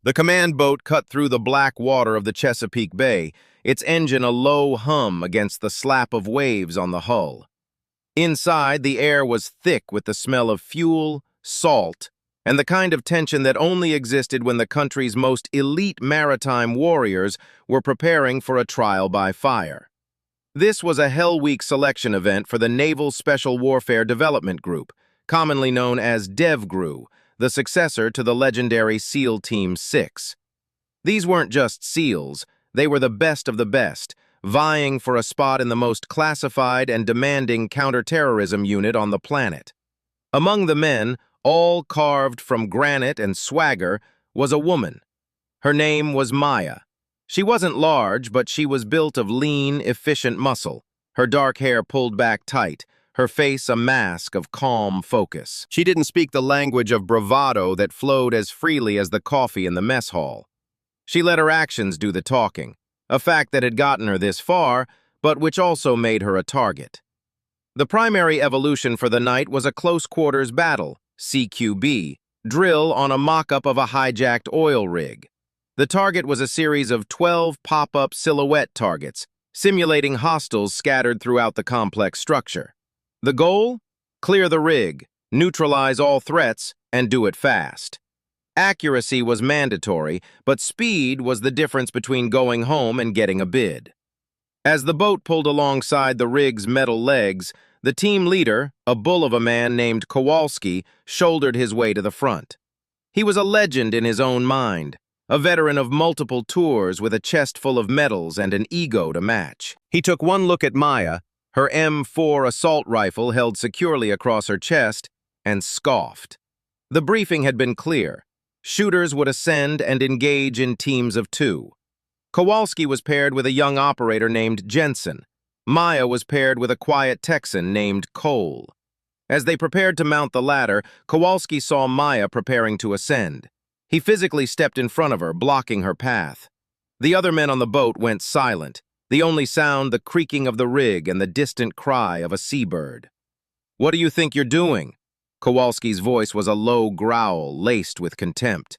The command boat cut through the black water of the Chesapeake Bay, its engine a low hum against the slap of waves on the hull. Inside, the air was thick with the smell of fuel, salt, and the kind of tension that only existed when the country's most elite maritime warriors were preparing for a trial by fire. This was a Hell Week selection event for the Naval Special Warfare Development Group, commonly known as DevGRU, the successor to the legendary SEAL Team 6. These weren't just SEALs, they were the best of the best, vying for a spot in the most classified and demanding counterterrorism unit on the planet. Among the men, all carved from granite and swagger, was a woman. Her name was Maya. She wasn't large, but she was built of lean, efficient muscle, her dark hair pulled back tight, her face a mask of calm focus. She didn't speak the language of bravado that flowed as freely as the coffee in the mess hall. She let her actions do the talking, a fact that had gotten her this far, but which also made her a target. The primary evolution for the night was a close-quarters battle, CQB, drill on a mock-up of a hijacked oil rig. The target was a series of 12 pop-up silhouette targets, simulating hostiles scattered throughout the complex structure. The goal? Clear the rig, neutralize all threats, and do it fast. Accuracy was mandatory, but speed was the difference between going home and getting a bid. As the boat pulled alongside the rig's metal legs, the team leader, a bull of a man named Kowalski, shouldered his way to the front. He was a legend in his own mind, a veteran of multiple tours with a chest full of medals and an ego to match. He took one look at Maya, her M4 assault rifle held securely across her chest, and scoffed. The briefing had been clear. Shooters would ascend and engage in teams of 2. Kowalski was paired with a young operator named Jensen. Maya was paired with a quiet Texan named Cole. As they prepared to mount the ladder, Kowalski saw Maya preparing to ascend. He physically stepped in front of her, blocking her path. The other men on the boat went silent, the only sound the creaking of the rig and the distant cry of a seabird. "What do you think you're doing?" Kowalski's voice was a low growl laced with contempt.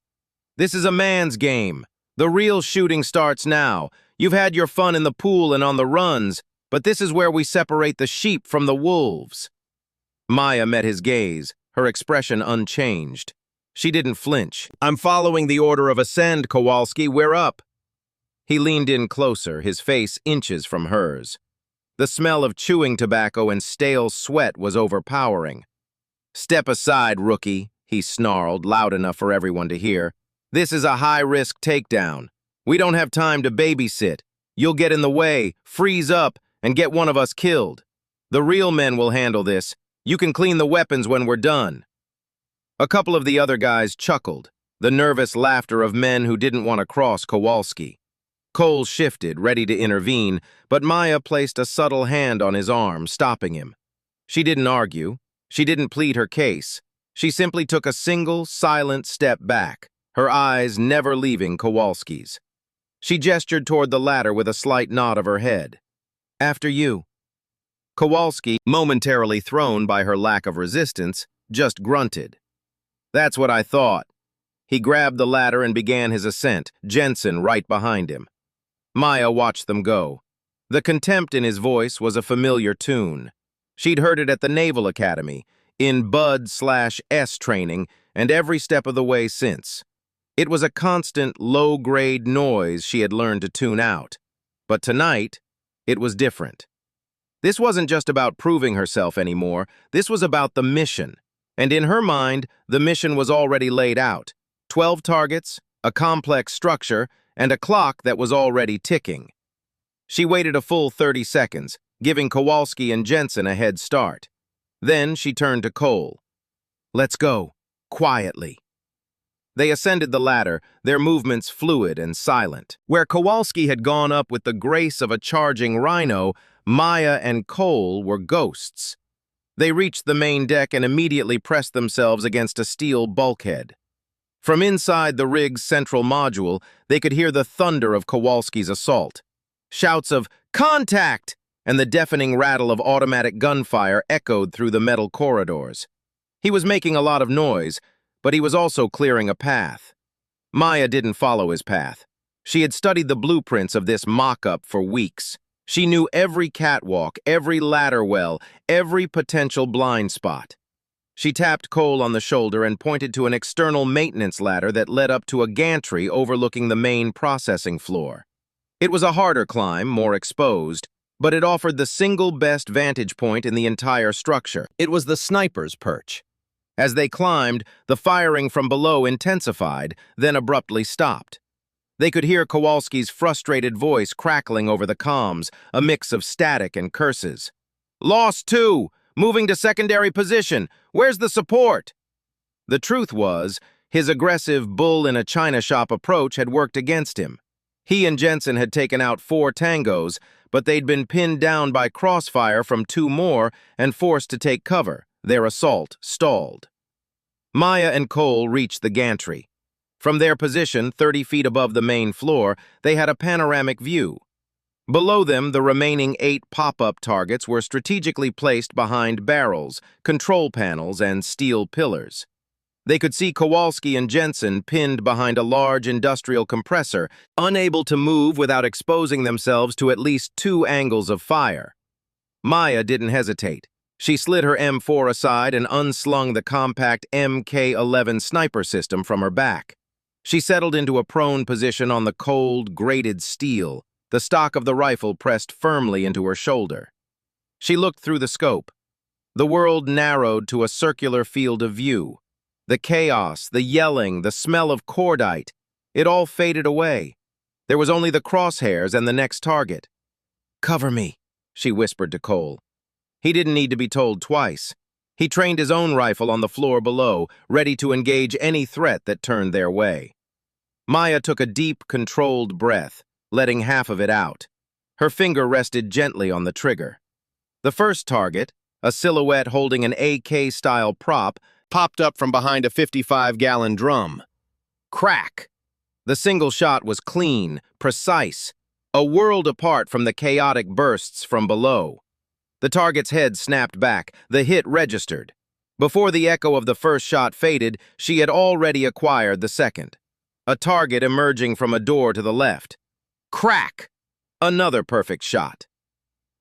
"This is a man's game. The real shooting starts now. You've had your fun in the pool and on the runs, but this is where we separate the sheep from the wolves." Maya met his gaze, her expression unchanged. She didn't flinch. "I'm following the order of ascend, Kowalski. We're up." He leaned in closer, his face inches from hers. The smell of chewing tobacco and stale sweat was overpowering. "Step aside, rookie," he snarled, loud enough for everyone to hear. "This is a high-risk takedown. We don't have time to babysit. You'll get in the way, freeze up, and get one of us killed. The real men will handle this. You can clean the weapons when we're done." A couple of the other guys chuckled, the nervous laughter of men who didn't want to cross Kowalski. Cole shifted, ready to intervene, but Maya placed a subtle hand on his arm, stopping him. She didn't argue. She didn't plead her case. She simply took a single, silent step back, her eyes never leaving Kowalski's. She gestured toward the ladder with a slight nod of her head. "After you." Kowalski, momentarily thrown by her lack of resistance, just grunted. "That's what I thought." He grabbed the ladder and began his ascent, Jensen right behind him. Maya watched them go. The contempt in his voice was a familiar tune. She'd heard it at the Naval Academy, in Bud/S training, and every step of the way since. It was a constant, low-grade noise she had learned to tune out. But tonight, it was different. This wasn't just about proving herself anymore, this was about the mission. And in her mind, the mission was already laid out. 12 targets, a complex structure, and a clock that was already ticking. She waited a full 30 seconds, giving Kowalski and Jensen a head start. Then she turned to Cole. "Let's go, quietly." They ascended the ladder, their movements fluid and silent. Where Kowalski had gone up with the grace of a charging rhino, Maya and Cole were ghosts. They reached the main deck and immediately pressed themselves against a steel bulkhead. From inside the rig's central module, they could hear the thunder of Kowalski's assault. Shouts of "Contact!" and the deafening rattle of automatic gunfire echoed through the metal corridors. He was making a lot of noise, but he was also clearing a path. Maya didn't follow his path. She had studied the blueprints of this mock-up for weeks. She knew every catwalk, every ladder well, every potential blind spot. She tapped Cole on the shoulder and pointed to an external maintenance ladder that led up to a gantry overlooking the main processing floor. It was a harder climb, more exposed, but it offered the single best vantage point in the entire structure. It was the sniper's perch. As they climbed, the firing from below intensified, then abruptly stopped. They could hear Kowalski's frustrated voice crackling over the comms, a mix of static and curses. "Lost 2! Moving to secondary position! Where's the support?" The truth was, his aggressive bull-in-a-china-shop approach had worked against him. He and Jensen had taken out 4 tangos, but they'd been pinned down by crossfire from 2 more and forced to take cover. Their assault stalled. Maya and Cole reached the gantry. From their position, 30 feet above the main floor, they had a panoramic view. Below them, the remaining 8 pop-up targets were strategically placed behind barrels, control panels, and steel pillars. They could see Kowalski and Jensen pinned behind a large industrial compressor, unable to move without exposing themselves to at least 2 angles of fire. Maya didn't hesitate. She slid her M4 aside and unslung the compact MK-11 sniper system from her back. She settled into a prone position on the cold, grated steel, the stock of the rifle pressed firmly into her shoulder. She looked through the scope. The world narrowed to a circular field of view. The chaos, the yelling, the smell of cordite, it all faded away. There was only the crosshairs and the next target. "Cover me," she whispered to Cole. He didn't need to be told twice. He trained his own rifle on the floor below, ready to engage any threat that turned their way. Maya took a deep, controlled breath, letting half of it out. Her finger rested gently on the trigger. The first target, a silhouette holding an AK-style prop, popped up from behind a 55-gallon drum. Crack! The single shot was clean, precise, a world apart from the chaotic bursts from below. The target's head snapped back, the hit registered. Before the echo of the first shot faded, she had already acquired the second. A target emerging from a door to the left. Crack! Another perfect shot.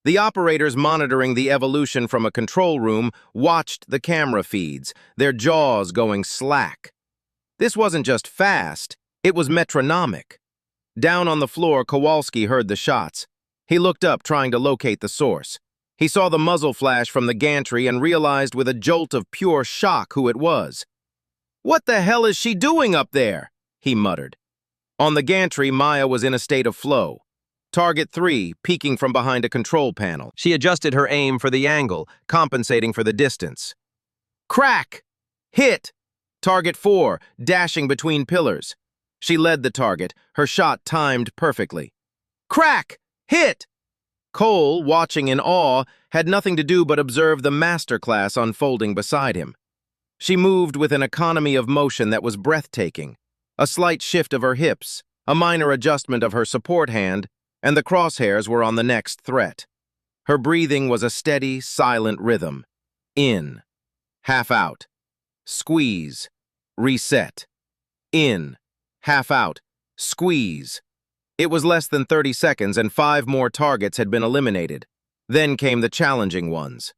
The operators monitoring the evolution from a control room watched the camera feeds, their jaws going slack. This wasn't just fast, it was metronomic. Down on the floor, Kowalski heard the shots. He looked up, trying to locate the source. He saw the muzzle flash from the gantry and realized with a jolt of pure shock who it was. "What the hell is she doing up there?" he muttered. On the gantry, Maya was in a state of flow. Target 3, peeking from behind a control panel. She adjusted her aim for the angle, compensating for the distance. Crack! Hit! Target 4, dashing between pillars. She led the target, her shot timed perfectly. Crack! Hit! Cole, watching in awe, had nothing to do but observe the masterclass unfolding beside him. She moved with an economy of motion that was breathtaking. A slight shift of her hips, a minor adjustment of her support hand, and the crosshairs were on the next threat. Her breathing was a steady, silent rhythm. In. Half out. Squeeze. Reset. In. Half out. Squeeze. It was less than 30 seconds and 5 more targets had been eliminated. Then came the challenging ones.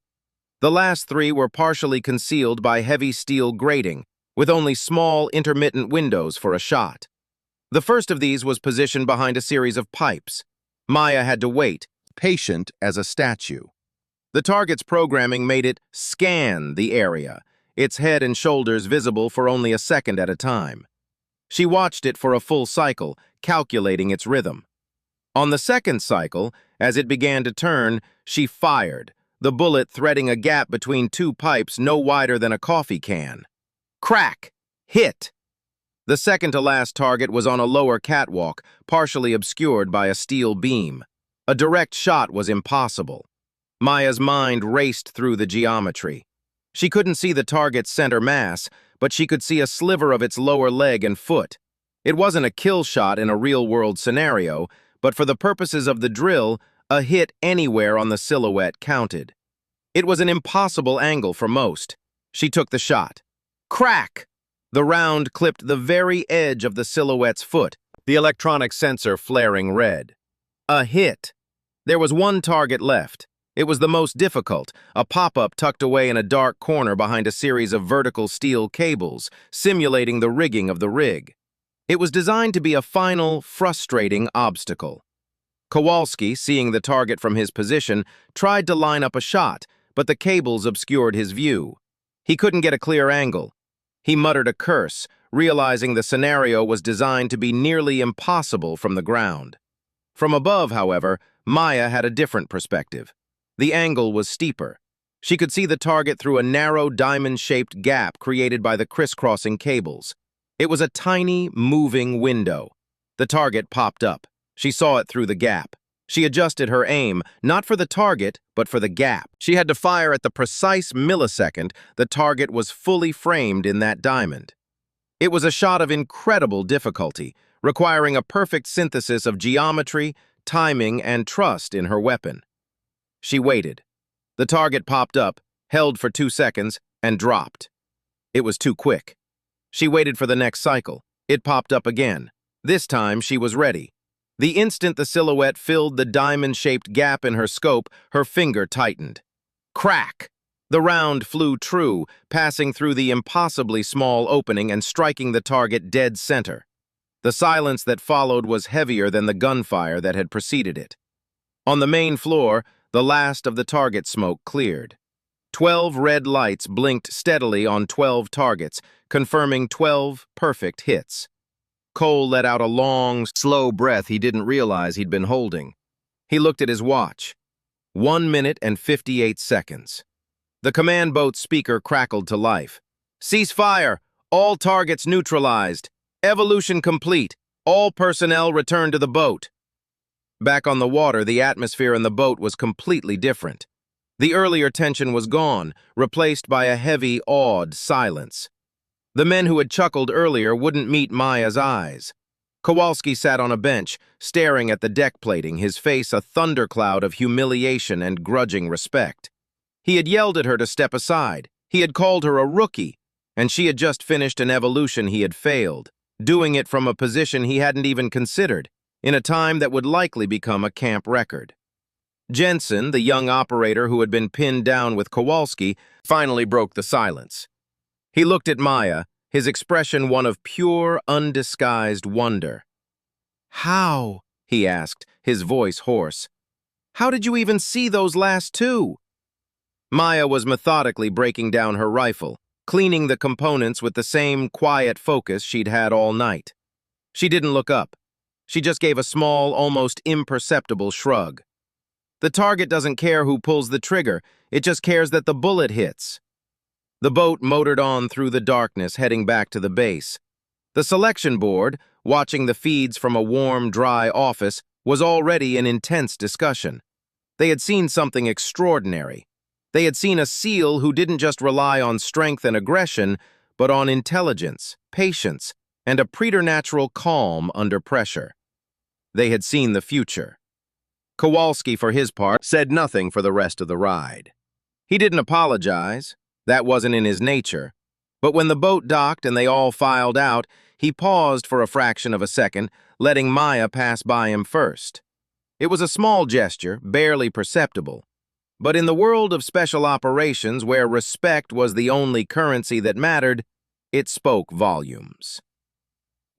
The last 3 were partially concealed by heavy steel grating, with only small, intermittent windows for a shot. The first of these was positioned behind a series of pipes. Maya had to wait, patient as a statue. The target's programming made it scan the area, its head and shoulders visible for only a second at a time. She watched it for a full cycle, calculating its rhythm. On the second cycle, as it began to turn, she fired, the bullet threading a gap between 2 pipes no wider than a coffee can. Crack! Hit! The second-to-last target was on a lower catwalk, partially obscured by a steel beam. A direct shot was impossible. Maya's mind raced through the geometry. She couldn't see the target's center mass, but she could see a sliver of its lower leg and foot. It wasn't a kill shot in a real-world scenario, but for the purposes of the drill, a hit anywhere on the silhouette counted. It was an impossible angle for most. She took the shot. Crack! The round clipped the very edge of the silhouette's foot, the electronic sensor flaring red. A hit. There was one target left. It was the most difficult, a pop-up tucked away in a dark corner behind a series of vertical steel cables, simulating the rigging of the rig. It was designed to be a final, frustrating obstacle. Kowalski, seeing the target from his position, tried to line up a shot, but the cables obscured his view. He couldn't get a clear angle. He muttered a curse, realizing the scenario was designed to be nearly impossible from the ground. From above, however, Maya had a different perspective. The angle was steeper. She could see the target through a narrow diamond-shaped gap created by the crisscrossing cables. It was a tiny, moving window. The target popped up. She saw it through the gap. She adjusted her aim, not for the target, but for the gap. She had to fire at the precise millisecond the target was fully framed in that diamond. It was a shot of incredible difficulty, requiring a perfect synthesis of geometry, timing, and trust in her weapon. She waited. The target popped up, held for 2 seconds, and dropped. It was too quick. She waited for the next cycle. It popped up again. This time, she was ready. The instant the silhouette filled the diamond-shaped gap in her scope, her finger tightened. Crack! The round flew true, passing through the impossibly small opening and striking the target dead center. The silence that followed was heavier than the gunfire that had preceded it. On the main floor, the last of the target smoke cleared. 12 red lights blinked steadily on 12 targets, confirming 12 perfect hits. Cole let out a long, slow breath he didn't realize he'd been holding. He looked at his watch. 1 minute and 58 seconds. The command boat's speaker crackled to life. "Cease fire! All targets neutralized! Evolution complete! All personnel return to the boat!" Back on the water, the atmosphere in the boat was completely different. The earlier tension was gone, replaced by a heavy, awed silence. The men who had chuckled earlier wouldn't meet Maya's eyes. Kowalski sat on a bench, staring at the deck plating, his face a thundercloud of humiliation and grudging respect. He had yelled at her to step aside. He had called her a rookie, and she had just finished an evolution he had failed, doing it from a position he hadn't even considered, in a time that would likely become a camp record. Jensen, the young operator who had been pinned down with Kowalski, finally broke the silence. He looked at Maya, his expression one of pure, undisguised wonder. "How?" he asked, his voice hoarse. "How did you even see those last two?" Maya was methodically breaking down her rifle, cleaning the components with the same quiet focus she'd had all night. She didn't look up. She just gave a small, almost imperceptible shrug. "The target doesn't care who pulls the trigger, it just cares that the bullet hits." The boat motored on through the darkness, heading back to the base. The selection board, watching the feeds from a warm, dry office, was already in intense discussion. They had seen something extraordinary. They had seen a SEAL who didn't just rely on strength and aggression, but on intelligence, patience, and a preternatural calm under pressure. They had seen the future. Kowalski, for his part, said nothing for the rest of the ride. He didn't apologize. That wasn't in his nature. But when the boat docked and they all filed out, he paused for a fraction of a second, letting Maya pass by him first. It was a small gesture, barely perceptible. But in the world of special operations, where respect was the only currency that mattered, it spoke volumes.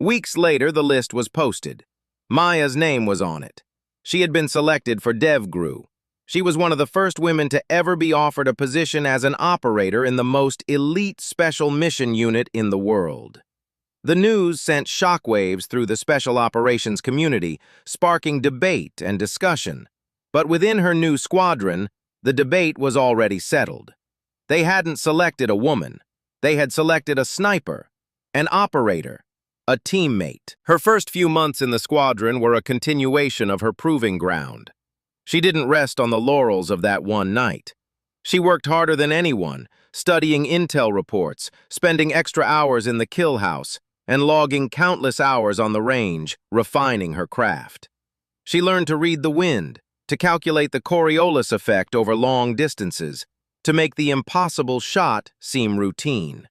Weeks later, the list was posted. Maya's name was on it. She had been selected for DevGru. She was one of the first women to ever be offered a position as an operator in the most elite special mission unit in the world. The news sent shockwaves through the special operations community, sparking debate and discussion. But within her new squadron, the debate was already settled. They hadn't selected a woman. They had selected a sniper, an operator, a teammate. Her first few months in the squadron were a continuation of her proving ground. She didn't rest on the laurels of that one night. She worked harder than anyone, studying intel reports, spending extra hours in the kill house, and logging countless hours on the range, refining her craft. She learned to read the wind, to calculate the Coriolis effect over long distances, to make the impossible shot seem routine.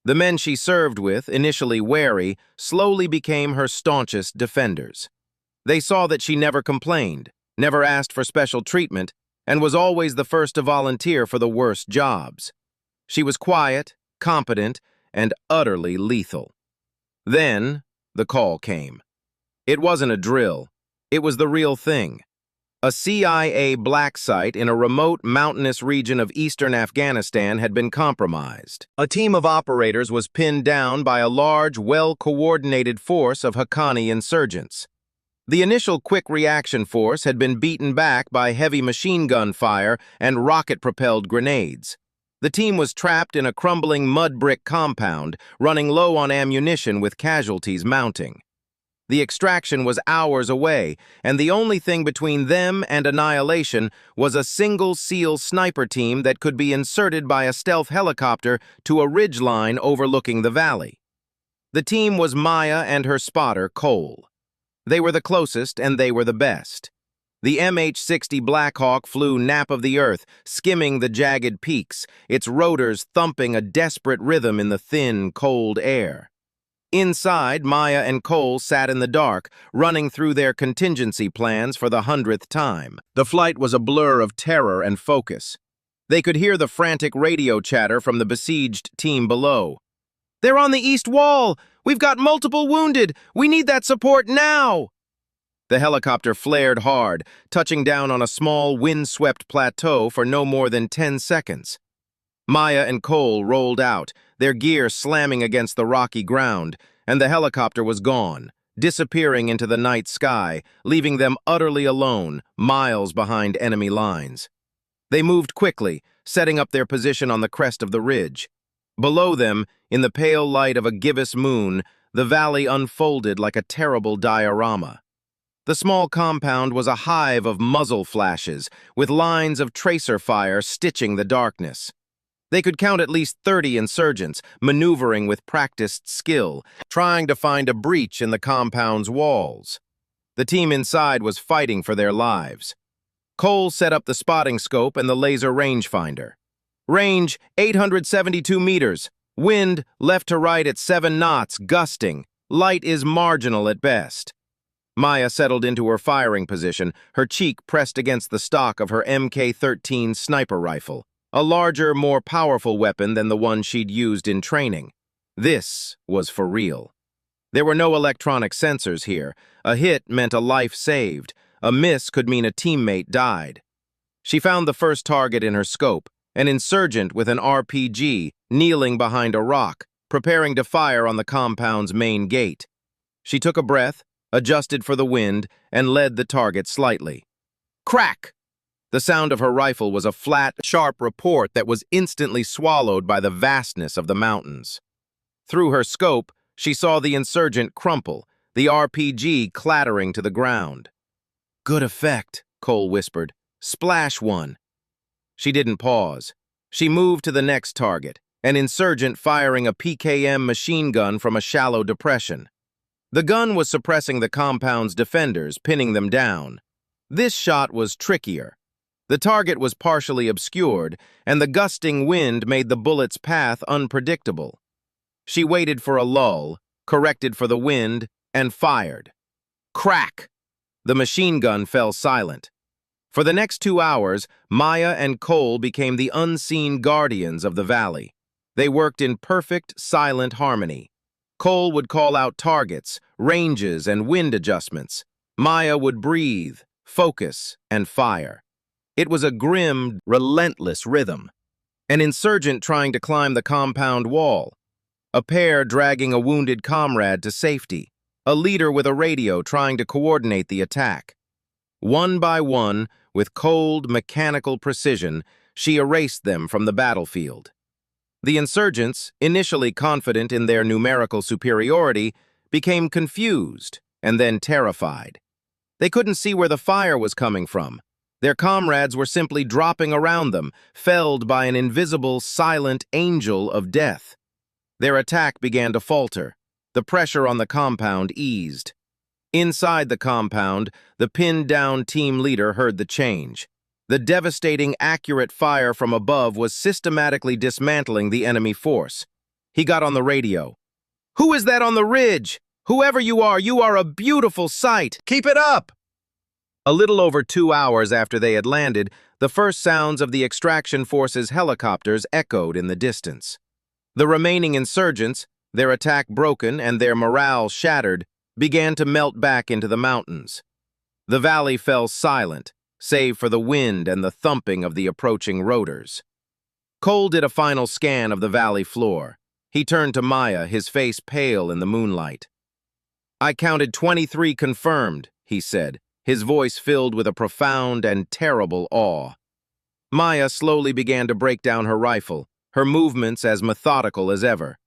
The men she served with, initially wary, slowly became her staunchest defenders. They saw that she never complained, never asked for special treatment, and was always the first to volunteer for the worst jobs. She was quiet, competent, and utterly lethal. Then, the call came. It wasn't a drill. It was the real thing. A CIA black site in a remote mountainous region of eastern Afghanistan had been compromised. A team of operators was pinned down by a large, well-coordinated force of Haqqani insurgents. The initial quick reaction force had been beaten back by heavy machine gun fire and rocket-propelled grenades. The team was trapped in a crumbling mud brick compound, running low on ammunition with casualties mounting. The extraction was hours away, and the only thing between them and annihilation was a single SEAL sniper team that could be inserted by a stealth helicopter to a ridgeline overlooking the valley. The team was Maya and her spotter, Cole. They were the closest, and they were the best. The MH-60 Blackhawk flew nap of the earth, skimming the jagged peaks, its rotors thumping a desperate rhythm in the thin, cold air. Inside, Maya and Cole sat in the dark, running through their contingency plans for the 100th time. The flight was a blur of terror and focus. They could hear the frantic radio chatter from the besieged team below. "They're on the east wall! We've got multiple wounded! We need that support now!" The helicopter flared hard, touching down on a small, wind-swept plateau for no more than 10 seconds. Maya and Cole rolled out, their gear slamming against the rocky ground, and the helicopter was gone, disappearing into the night sky, leaving them utterly alone, miles behind enemy lines. They moved quickly, setting up their position on the crest of the ridge. Below them, in the pale light of a gibbous moon, the valley unfolded like a terrible diorama. The small compound was a hive of muzzle flashes, with lines of tracer fire stitching the darkness. They could count at least 30 insurgents, maneuvering with practiced skill, trying to find a breach in the compound's walls. The team inside was fighting for their lives. Cole set up the spotting scope and the laser rangefinder. Range, 872 meters. Wind, left to right at 7 knots, gusting. Light is marginal at best. Maya settled into her firing position, her cheek pressed against the stock of her MK-13 sniper rifle, a larger, more powerful weapon than the one she'd used in training. This was for real. There were no electronic sensors here. A hit meant a life saved. A miss could mean a teammate died. She found the first target in her scope, an insurgent with an RPG, kneeling behind a rock, preparing to fire on the compound's main gate. She took a breath, adjusted for the wind, and led the target slightly. Crack! The sound of her rifle was a flat, sharp report that was instantly swallowed by the vastness of the mountains. Through her scope, she saw the insurgent crumple, the RPG clattering to the ground. "Good effect," Cole whispered. "Splash one." She didn't pause. She moved to the next target, an insurgent firing a PKM machine gun from a shallow depression. The gun was suppressing the compound's defenders, pinning them down. This shot was trickier. The target was partially obscured, and the gusting wind made the bullet's path unpredictable. She waited for a lull, corrected for the wind, and fired. Crack! The machine gun fell silent. For the next 2 hours, Maya and Cole became the unseen guardians of the valley. They worked in perfect, silent harmony. Cole would call out targets, ranges, and wind adjustments. Maya would breathe, focus, and fire. It was a grim, relentless rhythm. An insurgent trying to climb the compound wall. A pair dragging a wounded comrade to safety. A leader with a radio trying to coordinate the attack. One by one, with cold, mechanical precision, she erased them from the battlefield. The insurgents, initially confident in their numerical superiority, became confused and then terrified. They couldn't see where the fire was coming from. Their comrades were simply dropping around them, felled by an invisible, silent angel of death. Their attack began to falter. The pressure on the compound eased. Inside the compound, the pinned-down team leader heard the change. The devastating, accurate fire from above was systematically dismantling the enemy force. He got on the radio. "Who is that on the ridge? Whoever you are a beautiful sight. Keep it up!" A little over 2 hours after they had landed, the first sounds of the extraction force's helicopters echoed in the distance. The remaining insurgents, their attack broken and their morale shattered, began to melt back into the mountains. The valley fell silent, save for the wind and the thumping of the approaching rotors. Cole did a final scan of the valley floor. He turned to Maya, his face pale in the moonlight. "I counted 23 confirmed," he said, his voice filled with a profound and terrible awe. Maya slowly began to break down her rifle, her movements as methodical as ever.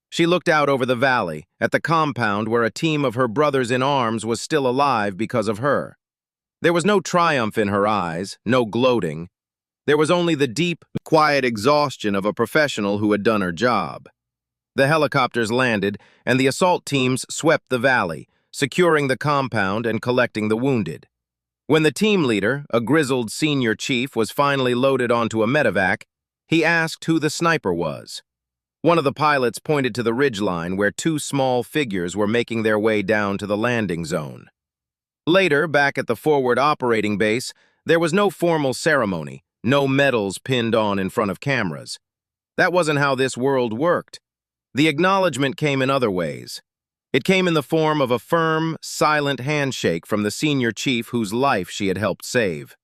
She looked out over the valley, at the compound where a team of her brothers in arms was still alive because of her. There was no triumph in her eyes, no gloating. There was only the deep, quiet exhaustion of a professional who had done her job. The helicopters landed, and the assault teams swept the valley, securing the compound and collecting the wounded. When the team leader, a grizzled senior chief, was finally loaded onto a medevac, he asked who the sniper was. One of the pilots pointed to the ridgeline where two small figures were making their way down to the landing zone. Later, back at the forward operating base, there was no formal ceremony, no medals pinned on in front of cameras. That wasn't how this world worked. The acknowledgement came in other ways. It came in the form of a firm, silent handshake from the senior chief whose life she had helped save.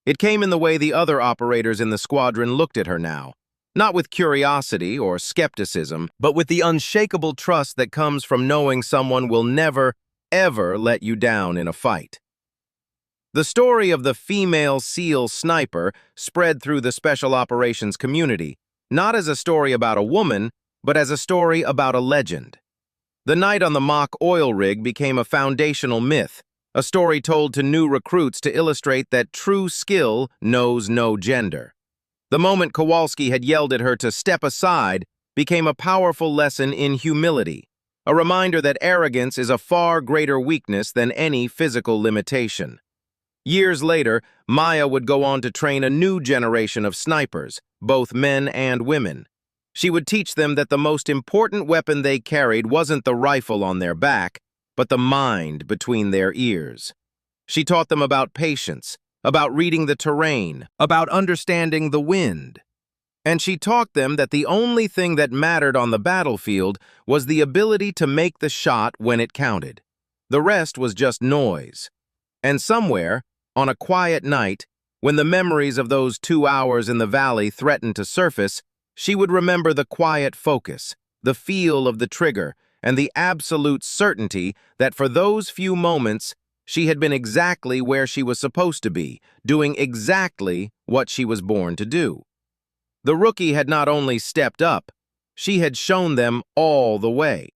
It came in the way the other operators in the squadron looked at her now, not with curiosity or skepticism, but with the unshakable trust that comes from knowing someone will never, ever let you down in a fight. The story of the female SEAL sniper spread through the special operations community, not as a story about a woman, but as a story about a legend. The night on the mock oil rig became a foundational myth, a story told to new recruits to illustrate that true skill knows no gender. The moment Kowalski had yelled at her to step aside became a powerful lesson in humility, a reminder that arrogance is a far greater weakness than any physical limitation. Years later, Maya would go on to train a new generation of snipers, both men and women. She would teach them that the most important weapon they carried wasn't the rifle on their back, but the mind between their ears. She taught them about patience, about reading the terrain, about understanding the wind. And she taught them that the only thing that mattered on the battlefield was the ability to make the shot when it counted. The rest was just noise. And somewhere, on a quiet night, when the memories of those 2 hours in the valley threatened to surface, she would remember the quiet focus, the feel of the trigger, and the absolute certainty that for those few moments, she had been exactly where she was supposed to be, doing exactly what she was born to do. The rookie had not only stepped up, she had shown them all the way.